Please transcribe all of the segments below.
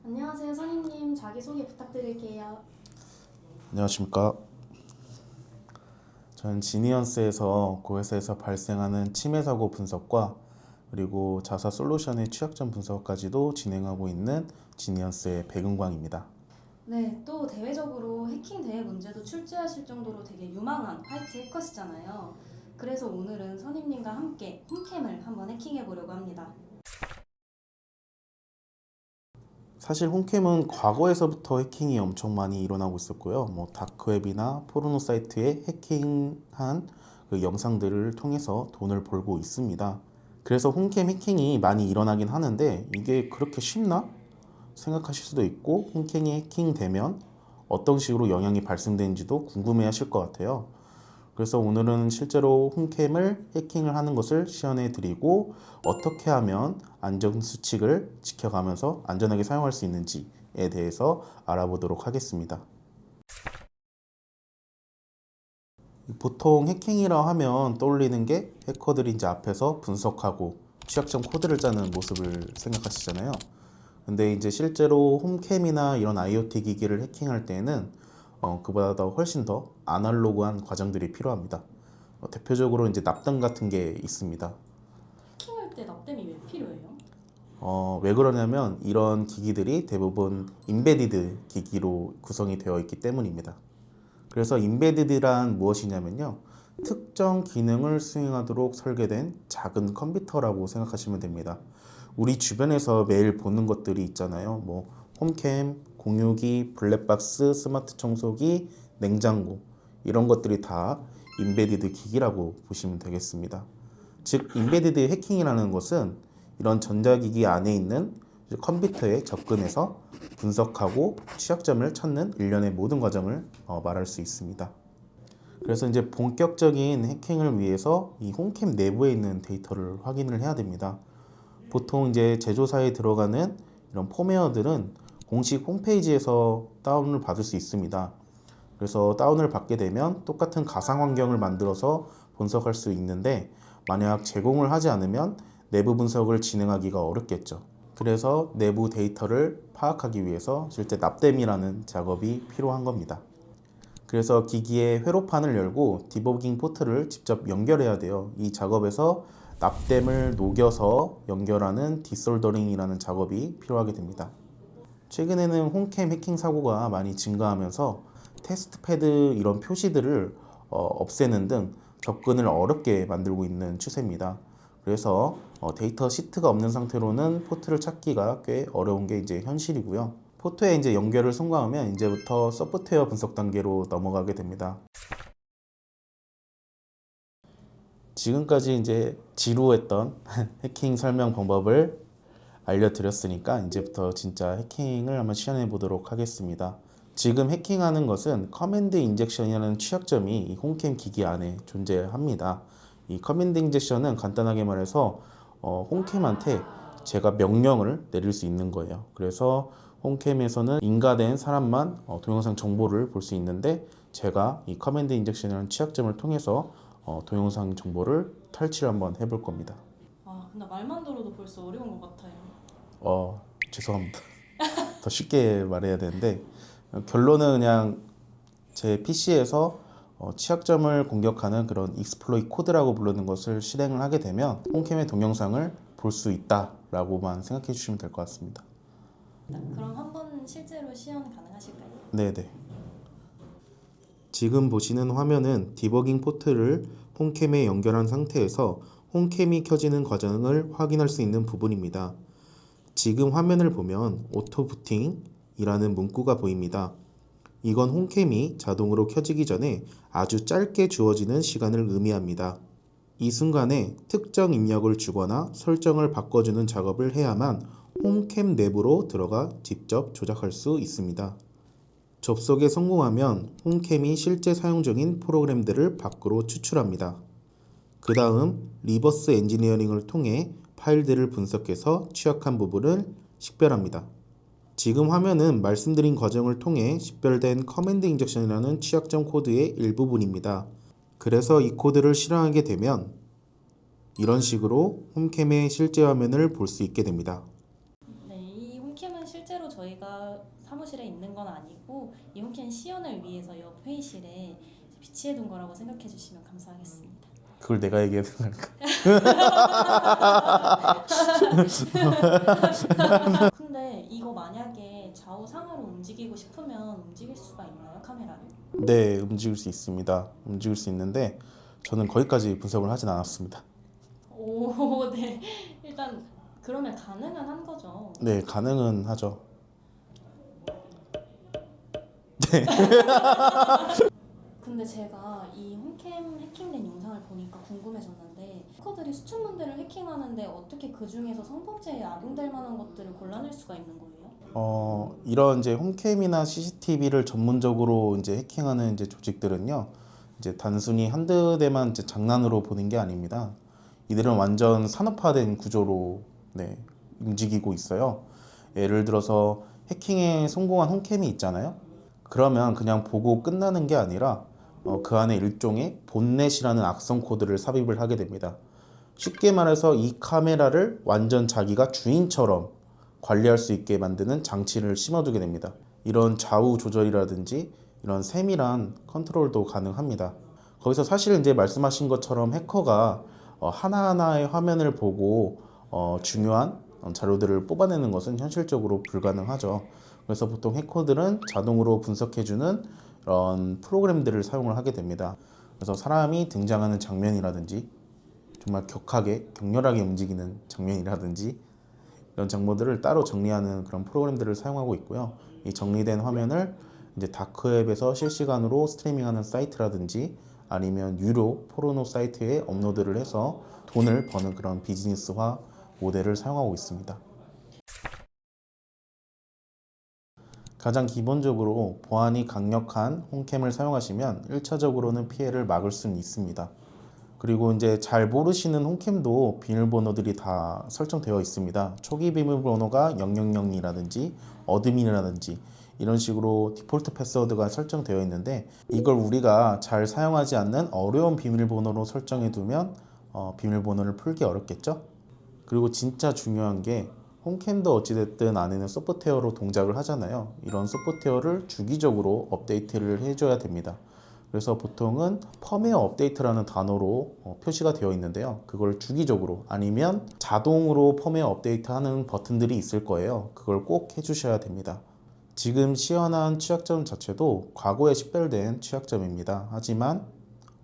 안녕하세요, 선임님. 자기소개 부탁드릴게요. 안녕하십니까. 저는 지니언스에서 고회사에서 발생하는 침해 사고 분석과 그리고 자사 솔루션의 취약점 분석까지도 진행하고 있는 지니언스의 백은광입니다. 네, 또 대외적으로 해킹 대회 문제도 출제하실 정도로 되게 유망한 화이트 해커시잖아요. 그래서 오늘은 선임님과 함께 홈캠을 한번 해킹해 보려고 합니다. 사실 홈캠은 과거에서부터 해킹이 엄청 많이 일어나고 있었고요. 다크웹이나 포르노 사이트에 해킹한 그 영상들을 통해서 돈을 벌고 있습니다. 그래서 홈캠 해킹이 많이 일어나긴 하는데 이게 그렇게 쉽나? 생각하실 수도 있고, 홈캠이 해킹되면 어떤 식으로 영향이 발생되는지도 궁금해 하실 것 같아요. 그래서 오늘은 실제로 홈캠을 해킹을 하는 것을 시연해 드리고, 어떻게 하면 안전수칙을 지켜가면서 안전하게 사용할 수 있는지에 대해서 알아보도록 하겠습니다. 보통 해킹이라 하면 떠올리는 게 해커들이 이제 앞에서 분석하고 취약점 코드를 짜는 모습을 생각하시잖아요. 근데 이제 실제로 홈캠이나 이런 IoT 기기를 해킹할 때에는 그보다 더 훨씬 더 아날로그한 과정들이 필요합니다. 대표적으로 이제 납땜 같은 게 있습니다. 해킹할 때 납땜이 왜 필요해요? 왜 그러냐면 이런 기기들이 대부분 인베디드 기기로 구성이 되어 있기 때문입니다. 그래서 인베디드란 무엇이냐면요, 특정 기능을 수행하도록 설계된 작은 컴퓨터라고 생각하시면 됩니다. 우리 주변에서 매일 보는 것들이 있잖아요. 홈캠, 공유기, 블랙박스, 스마트 청소기, 냉장고, 이런 것들이 다 인베디드 기기라고 보시면 되겠습니다. 즉, 인베디드 해킹이라는 것은 이런 전자기기 안에 있는 컴퓨터에 접근해서 분석하고 취약점을 찾는 일련의 모든 과정을 말할 수 있습니다. 그래서 이제 본격적인 해킹을 위해서 이 홈캠 내부에 있는 데이터를 확인을 해야 됩니다. 보통 이제 제조사에 들어가는 이런 펌웨어들은 공식 홈페이지에서 다운을 받을 수 있습니다. 그래서 다운을 받게 되면 똑같은 가상 환경을 만들어서 분석할 수 있는데, 만약 제공을 하지 않으면 내부 분석을 진행하기가 어렵겠죠. 그래서 내부 데이터를 파악하기 위해서 실제 납땜이라는 작업이 필요한 겁니다. 그래서 기기의 회로판을 열고 디버깅 포트를 직접 연결해야 돼요. 이 작업에서 납땜을 녹여서 연결하는 디솔더링이라는 작업이 필요하게 됩니다. 최근에는 홈캠 해킹 사고가 많이 증가하면서 테스트 패드 이런 표시들을 없애는 등 접근을 어렵게 만들고 있는 추세입니다. 그래서 데이터 시트가 없는 상태로는 포트를 찾기가 꽤 어려운 게 이제 현실이고요. 포트에 이제 연결을 성공하면 이제부터 소프트웨어 분석 단계로 넘어가게 됩니다. 지금까지 이제 지루했던 해킹 설명 방법을 알려드렸으니까 이제부터 진짜 해킹을 한번 시연해 보도록 하겠습니다. 지금 해킹하는 것은 커맨드 인젝션이라는 취약점이 이 홈캠 기기 안에 존재합니다. 이 커맨드 인젝션은 간단하게 말해서 홈캠한테 제가 명령을 내릴 수 있는 거예요. 그래서 홈캠에서는 인가된 사람만 동영상 정보를 볼 수 있는데, 제가 이 커맨드 인젝션이라는 취약점을 통해서 동영상 정보를 탈취를 한번 해볼 겁니다. 근데 말만 들어도 벌써 어려운 것 같아요. 죄송합니다. 더 쉽게 말해야 되는데, 결론은 그냥 제 PC에서 취약점을 공격하는 그런 익스플로이 코드라고 부르는 것을 실행을 하게 되면 홈캠의 동영상을 볼 수 있다라고만 생각해 주시면 될 것 같습니다. 그럼 한번 실제로 시연 가능하실까요? 네네. 지금 보시는 화면은 디버깅 포트를 홈캠에 연결한 상태에서 홈캠이 켜지는 과정을 확인할 수 있는 부분입니다. 지금 화면을 보면 오토 부팅이라는 문구가 보입니다. 이건 홈캠이 자동으로 켜지기 전에 아주 짧게 주어지는 시간을 의미합니다. 이 순간에 특정 입력을 주거나 설정을 바꿔주는 작업을 해야만 홈캠 내부로 들어가 직접 조작할 수 있습니다. 접속에 성공하면 홈캠이 실제 사용 중인 프로그램들을 밖으로 추출합니다. 그 다음 리버스 엔지니어링을 통해 파일들을 분석해서 취약한 부분을 식별합니다. 지금 화면은 말씀드린 과정을 통해 식별된 커맨드 인젝션이라는 취약점 코드의 일부분입니다. 그래서 이 코드를 실행하게 되면 이런 식으로 홈캠의 실제 화면을 볼 수 있게 됩니다. 네, 이 홈캠은 실제로 저희가 사무실에 있는 건 아니고 이 홈캠 시연을 위해서 옆 회의실에 비치해 둔 거라고 생각해 주시면 감사하겠습니다. 그걸 내가 얘기해야 되나? 근데 이거 만약에 좌우상으로 움직이고 싶으면 움직일 수가 있나요, 카메라를? 네, 움직일 수 있습니다. 움직일 수 있는데 저는 거기까지 분석을 하진 않았습니다. 오, 네. 일단 그러면 가능은 한 거죠. 네, 가능은 하죠. 근데 제가 이 홈캠 해킹된 영상을 보니까 궁금해졌는데 해커들이 수천 문대를 해킹하는데 어떻게 그 중에서 성범죄에 악용될 만한 것들을 골라낼 수가 있는 거예요? 이런 이제 홈캠이나 CCTV를 전문적으로 이제 해킹하는 이제 조직들은요, 이제 단순히 한두 대만 이제 장난으로 보는 게 아닙니다. 이들은 완전 산업화된 구조로 네, 움직이고 있어요. 예를 들어서 해킹에 성공한 홈캠이 있잖아요. 그러면 그냥 보고 끝나는 게 아니라 그 안에 일종의 본넷이라는 악성 코드를 삽입을 하게 됩니다. 쉽게 말해서 이 카메라를 완전 자기가 주인처럼 관리할 수 있게 만드는 장치를 심어두게 됩니다. 이런 좌우 조절이라든지 이런 세밀한 컨트롤도 가능합니다. 거기서 사실 이제 말씀하신 것처럼 해커가 하나하나의 화면을 보고 중요한 자료들을 뽑아내는 것은 현실적으로 불가능하죠. 그래서 보통 해커들은 자동으로 분석해주는 이런 프로그램들을 사용을 하게 됩니다. 그래서 사람이 등장하는 장면이라든지 정말 격하게 격렬하게 움직이는 장면이라든지 이런 정보들을 따로 정리하는 그런 프로그램들을 사용하고 있고요. 이 정리된 화면을 이제 다크웹에서 실시간으로 스트리밍하는 사이트라든지 아니면 유료 포르노 사이트에 업로드를 해서 돈을 버는 그런 비즈니스화 모델을 사용하고 있습니다. 가장 기본적으로 보안이 강력한 홈캠을 사용하시면 1차적으로는 피해를 막을 수는 있습니다. 그리고 이제 잘 모르시는 홈캠도 비밀번호들이 다 설정되어 있습니다. 초기 비밀번호가 000이라든지 어드민이라든지 이런 식으로 디폴트 패스워드가 설정되어 있는데 이걸 우리가 잘 사용하지 않는 어려운 비밀번호로 설정해 두면 비밀번호를 풀기 어렵겠죠? 그리고 진짜 중요한 게 홈캠도 어찌됐든 안에는 소프트웨어로 동작을 하잖아요. 이런 소프트웨어를 주기적으로 업데이트를 해줘야 됩니다. 그래서 보통은 펌웨어 업데이트라는 단어로 표시가 되어 있는데요. 그걸 주기적으로 아니면 자동으로 펌웨어 업데이트하는 버튼들이 있을 거예요. 그걸 꼭 해주셔야 됩니다. 지금 시연한 취약점 자체도 과거에 식별된 취약점입니다. 하지만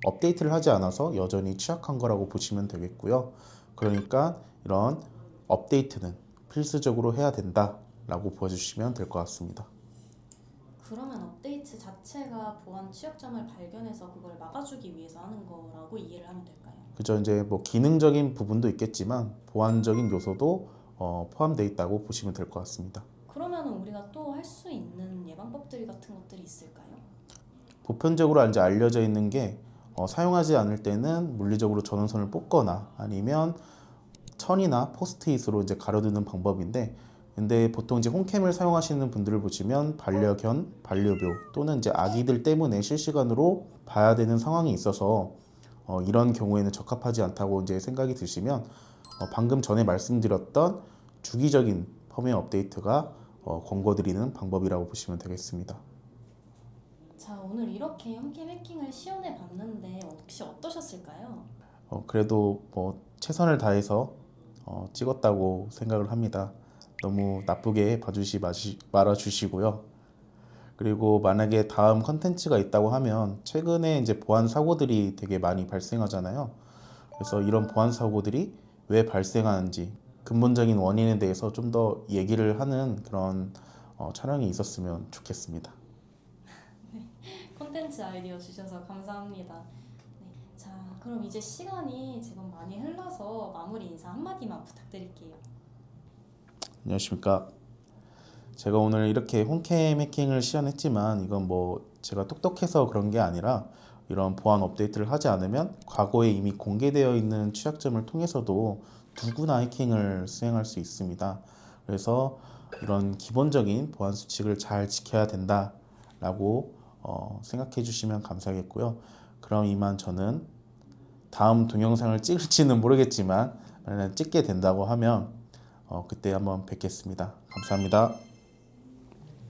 업데이트를 하지 않아서 여전히 취약한 거라고 보시면 되겠고요. 그러니까 이런 업데이트는 필수적으로 해야 된다라고 보여주시면 될 것 같습니다. 그러면 업데이트 자체가 보안 취약점을 발견해서 그걸 막아주기 위해서 하는 거라고 이해를 하면 될까요? 그죠. 이제 뭐 기능적인 부분도 있겠지만 보안적인 요소도 포함되어 있다고 보시면 될 것 같습니다. 그러면 우리가 또 할 수 있는 예방법들 같은 것들이 있을까요? 보편적으로 이제 알려져 있는 게 사용하지 않을 때는 물리적으로 전원선을 뽑거나 아니면 천이나 포스트잇으로 이제 가려두는 방법인데, 근데 보통 이제 홈캠을 사용하시는 분들을 보시면 반려견, 반려묘 또는 이제 아기들 때문에 실시간으로 봐야 되는 상황이 있어서 이런 경우에는 적합하지 않다고 이제 생각이 드시면 방금 전에 말씀드렸던 주기적인 펌웨어 업데이트가 권고드리는 방법이라고 보시면 되겠습니다. 자, 오늘 이렇게 홈캠 해킹을 시연해 봤는데 혹시 어떠셨을까요? 그래도 뭐 최선을 다해서 찍었다고 생각을 합니다. 너무 나쁘게 말아주시고요. 그리고 만약에 다음 컨텐츠가 있다고 하면 최근에 이제 보안 사고들이 되게 많이 발생하잖아요. 그래서 이런 보안 사고들이 왜 발생하는지 근본적인 원인에 대해서 좀 더 얘기를 하는 그런 촬영이 있었으면 좋겠습니다. 콘텐츠 아이디어 주셔서 감사합니다. 네, 자, 그럼 이제 시간이 지금 많이 흘러서 마무리 인사 한마디만 부탁드릴게요. 안녕하십니까. 제가 오늘 이렇게 홈캠 해킹을 시연했지만 이건 뭐 제가 똑똑해서 그런 게 아니라 이런 보안 업데이트를 하지 않으면 과거에 이미 공개되어 있는 취약점을 통해서도 누구나 해킹을 수행할 수 있습니다. 그래서 이런 기본적인 보안 수칙을 잘 지켜야 된다라고 생각해 주시면 감사하겠고요. 그럼 이만 저는 다음 동영상을 찍을지는 모르겠지만 만약 찍게 된다고 하면 그때 한번 뵙겠습니다. 감사합니다.